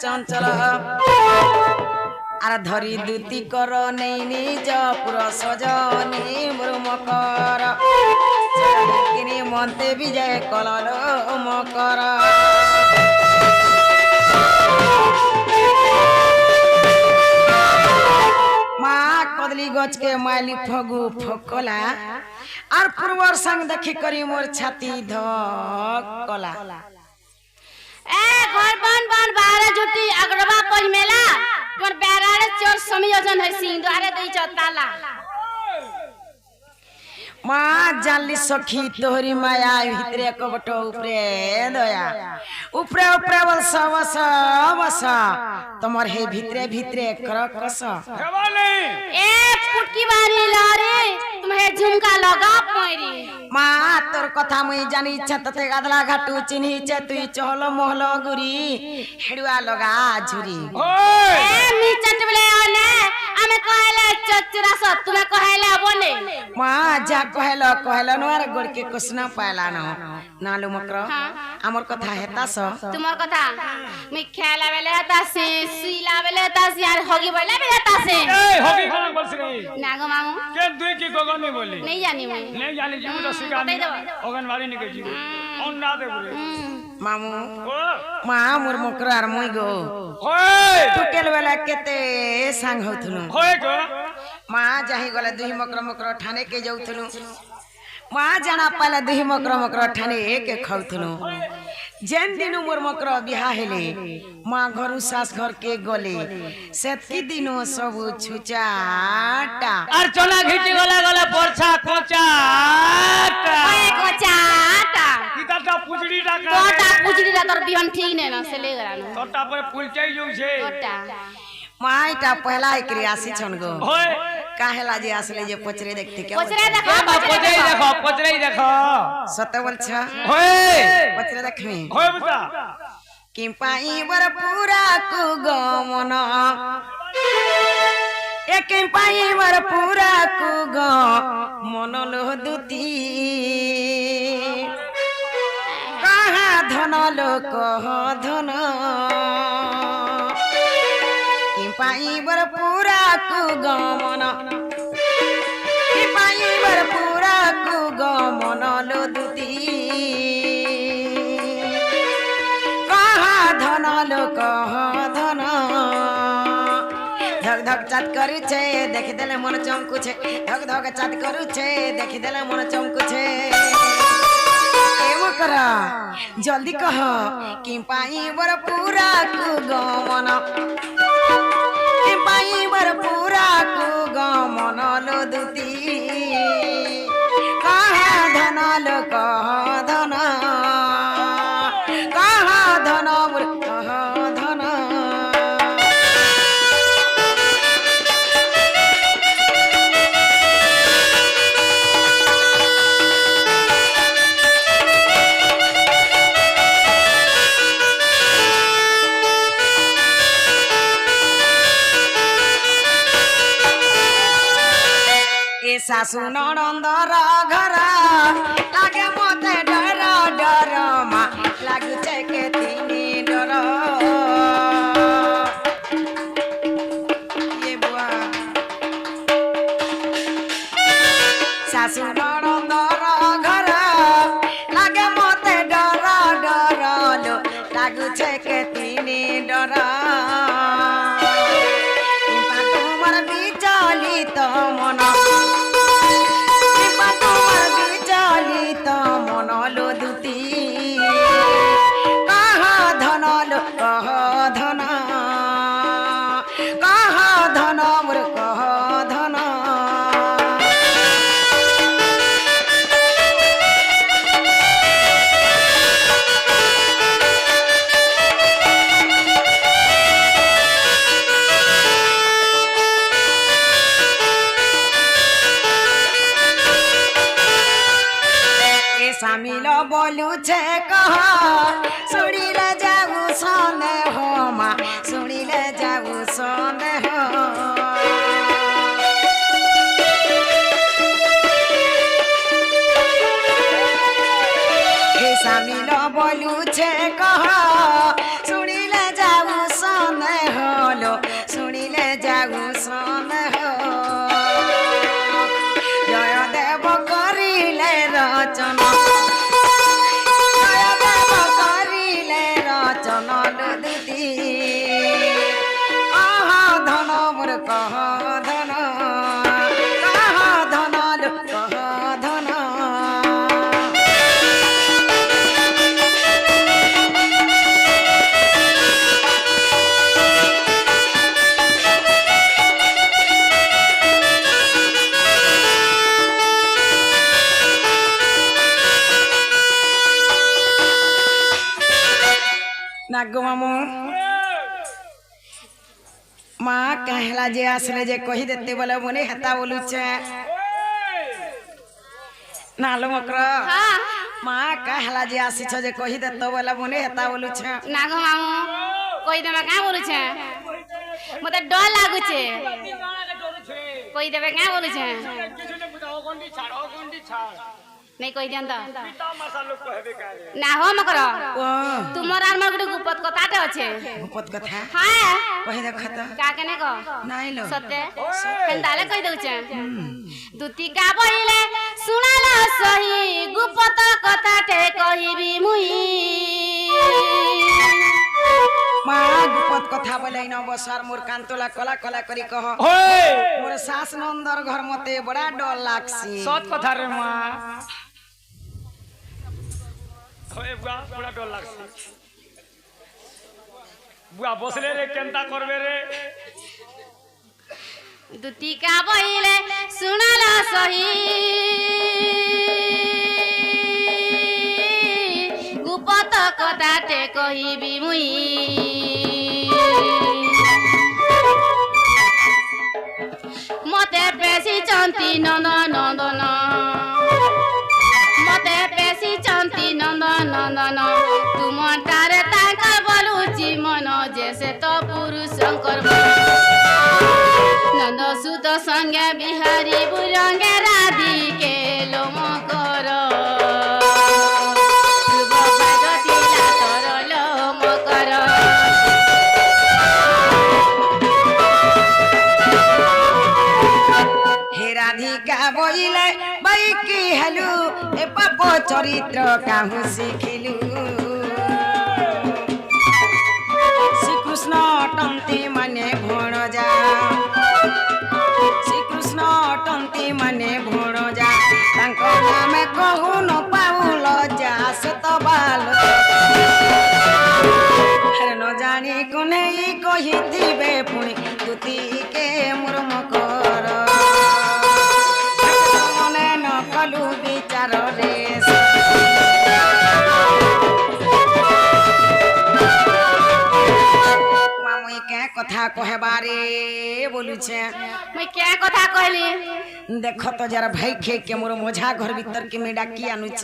চঞ্চল আর ধরি দুতি কর নেই নিজ পুর সজনী মোর মকর কিনি মন্তে বিজয় কলল মকর মা কদলি গছকে মাইলি ফগু ফকলা আর পূর্বর সঙ্গ দেখি করি মোর ছাতি ধকলা ए घर बन बन बारे जुटी अगरबा कोई मेला तोर बेरारे चोर समियोजन है सिंह द्वारे दई चताला মা জানলি সখী তোহরি মায়া ভিতরে কবট উপরে দয়া উপরে উপরে বলস বস বস তোমার হে ভিতরে ভিতরে করকস ए फुटकी बारी लारे तुम्हें झुमका लगा परी মা তোর কথা মুই জানি ইচ্ছা ততে গাদলা ঘাটু চিনিছে তুই চহল মহল গুরি হেড়ুয়া লগা ঝুরি ए मी चटबले ओने हमें कहले चचरा स तुम्हें कहले बोले মা যা কহেল কহেল নোর গোড়কে কুসনা পাইলা ন নালু মকর আমার কথা হেতাস तुम्हार कथा मी खेला बेले तासे सुईला बेले तासे यार होगी बोले बेले तासे ए होगी खाना बोल से नहीं नागो मामू के दुई की गोगन नहीं बोली नहीं जानी मैं नहीं जानी जी तो सिखा बताई दो ओगन वाली नहीं जी ऑन ना दे बोले মামু ओ মা মোর মকর আর মুই গো होए টুকেল বেলা কেতে সাং হউথুনু होए को মা যাহি গলে দুই মকর মকর ঠানে কে যাউথুনু মা জানা পালে দুই মকর মকর ঠানে কে খাউথুনু যেন দিনু মোর মকর বিহা হেলে মা ঘরু সাস ঘর কে গলে সেতকি দিনু সবু ছুচাটা আর চলা ঘিটি গলা গলা পরছা কোচাটা ओए कोचाटा কিতাটা পুজড়ি টাকা कोटा पुजड़ी रा तोर बिहन ठीक ने ना से ले गरानो তোটা পরে ফুলচাই যাউছে कोटा মা এটা পহলা একরি আসি ছন গো होए কাহেলা যে আসলে যে পচরে দেখতে কে पचरे देखो পচরাই দেখো সত বলছ होए পচরে দেখমি होए বুঝা कि पाइबर पूरा कु गमन एक पाइबर पूरा कु गमन लो दुती कहा धन लो कह धन कि पाइबर पूरा कु गमन कि पाइबर पूरा कु गमन लो दुती धन लोक धन धक धक चाट करू छे देखि देले मन चमकू छे धक धक चाट करू छे देखि देले मन चमकू छे एमो कर जल्दी कह कि पाई बर पूरा कु गमन कि पाई बर पूरा कु गमन लो दुती कहा धन लोक धन कहा धन कहा धन ए सासु ननंदर घर लागे मते डर डर मा लागु छे के तिनी डर ये बुआ सासु ननंदर घर लागे मते डर डर लो लागु छे के तिनी डर तुम्हार विचलित मन मन लो दुती कहा धन लो कह धन कहा धन मोर कह धन सामिल बोलू छे कह सुनी ले जाऊ सोने हो मा सुनी ले जाऊ सोने हो हे सामिल बोलू छे कह सुनी ले जाऊ कह धन लो कह धन नागो मामू माँ कहला जे आसले जे कही देते बोले मने हेता बोलू छे नालो मकर हाँ माँ कहला जे आसी छ जे कही देतो बोले मने हेता बोलू छे नागो मामू कोई देवे क्या बोलू छे मते डर लागू छे कोई देवे क्या बोलू छे नहीं कोई दियन तो ना हो मकर ओ तुमर आर मर गुटे गुपत कथाटे अछि गुपत कथा हां कही देखत का केने को नाही लो सत्य हेंदाले कहि दउ छे दुती का बहिले सुनाला सही गुपत कथाटे कहिबी मुई माँ गुपत कथा बोले न बसार मोर कांतोला कला कला करी कह होय मोर सास नंदर घर मते बड़ा डर लागसी सत কথা रे मां होय बुआ बड़ा डर लागছে बुआ बसले रे केनता करबे रे दुती का बहिले सुनाला सही गुपत कथाटे कहिबी मुई मते पेशी चंती नंदन नंदन मते पेशी चंती नंदन नंदन तुम तारे ताकर बोलुची मन जैसे तो पुरुष शंकर नंद सुत संगे बिहारी बुरंगे राधी के लोम कर लोम कर हे राधिका बोइले बाई की हेलु ए पापो चरित्र काहु सिखिलु श्री कृष्ण टंती माने भण जा श्री कृष्ण टंती माने भण जा तांको नामे कहू न पाउल जा सत बाल हर न जानी कोने कहि दिबे पुणी तुती के मुरम कर मने न कलु विचार रे मामुई के कथा कहबारे बोलू छे मैं क्या कथा कहली देख तो जरा भाई खे के मोर मोझा घर भीतर के में डाकी आनु छे